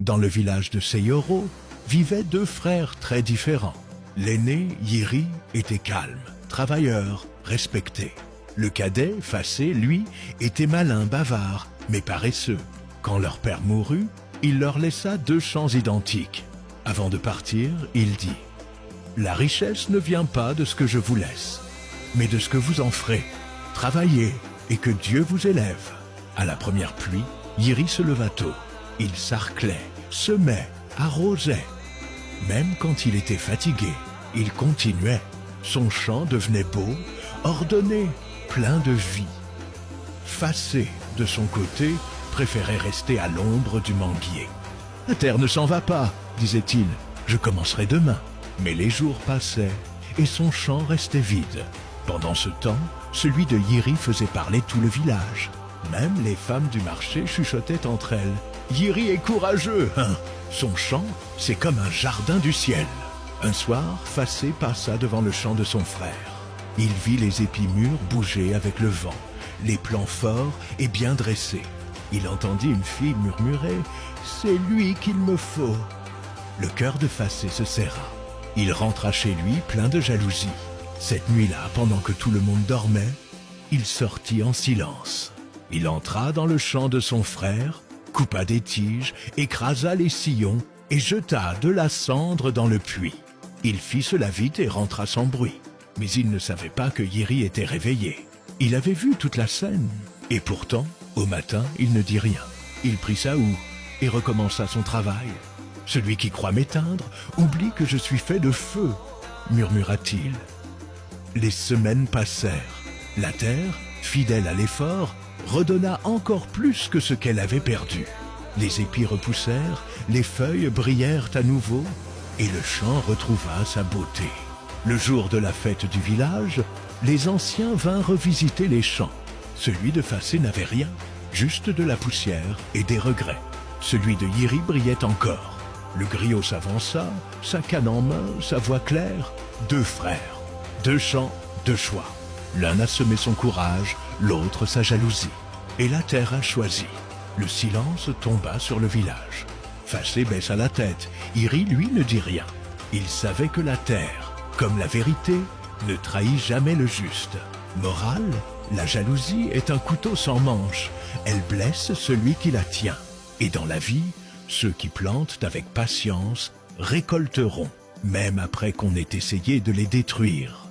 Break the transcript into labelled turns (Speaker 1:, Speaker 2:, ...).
Speaker 1: Dans le village de Seyoro vivaient deux frères très différents. L'aîné, Yiri, était calme, travailleur, respecté. Le cadet, Facé, lui, était malin, bavard, mais paresseux. Quand leur père mourut, il leur laissa deux champs identiques. Avant de partir, il dit « La richesse ne vient pas de ce que je vous laisse, mais de ce que vous en ferez. Travaillez et que Dieu vous élève. » À la première pluie, Yiri se leva tôt. Il sarclait, semait, arrosait. Même quand il était fatigué, il continuait. Son champ devenait beau, ordonné, plein de vie. Facé, de son côté, préférait rester à l'ombre du manguier. « La terre ne s'en va pas, disait-il, je commencerai demain. » Mais les jours passaient et son champ restait vide. Pendant ce temps, celui de Yiri faisait parler tout le village. Même les femmes du marché chuchotaient entre elles. « Yiri est courageux, hein. Son champ, c'est comme un jardin du ciel. » Un soir, Facé passa devant le champ de son frère. Il vit les épis mûrs bouger avec le vent, les plants forts et bien dressés. Il entendit une fille murmurer « C'est lui qu'il me faut !» Le cœur de Facé se serra. Il rentra chez lui plein de jalousie. Cette nuit-là, pendant que tout le monde dormait, il sortit en silence. Il entra dans le champ de son frère, coupa des tiges, écrasa les sillons et jeta de la cendre dans le puits. Il fit cela vite et rentra sans bruit. Mais il ne savait pas que Yiri était réveillé. Il avait vu toute la scène. Et pourtant, au matin, il ne dit rien. Il prit sa houe et recommença son travail. « Celui qui croit m'éteindre oublie que je suis fait de feu, » murmura-t-il. Les semaines passèrent. La terre, fidèle à l'effort, redonna encore plus que ce qu'elle avait perdu. Les épis repoussèrent, les feuilles brillèrent à nouveau, et le champ retrouva sa beauté. Le jour de la fête du village, les anciens vinrent visiter les champs. Celui de Facé n'avait rien, juste de la poussière et des regrets. Celui de Yiri brillait encore. Le griot s'avança, sa canne en main, sa voix claire. Deux frères, deux champs, deux choix. L'un a semé son courage, l'autre sa jalousie. Et la terre a choisi. Le silence tomba sur le village. Facé baissa la tête. Yiri, lui, ne dit rien. Il savait que la terre, comme la vérité, ne trahit jamais le juste. Morale, la jalousie est un couteau sans manche. Elle blesse celui qui la tient. Et dans la vie, ceux qui plantent avec patience récolteront, même après qu'on ait essayé de les détruire.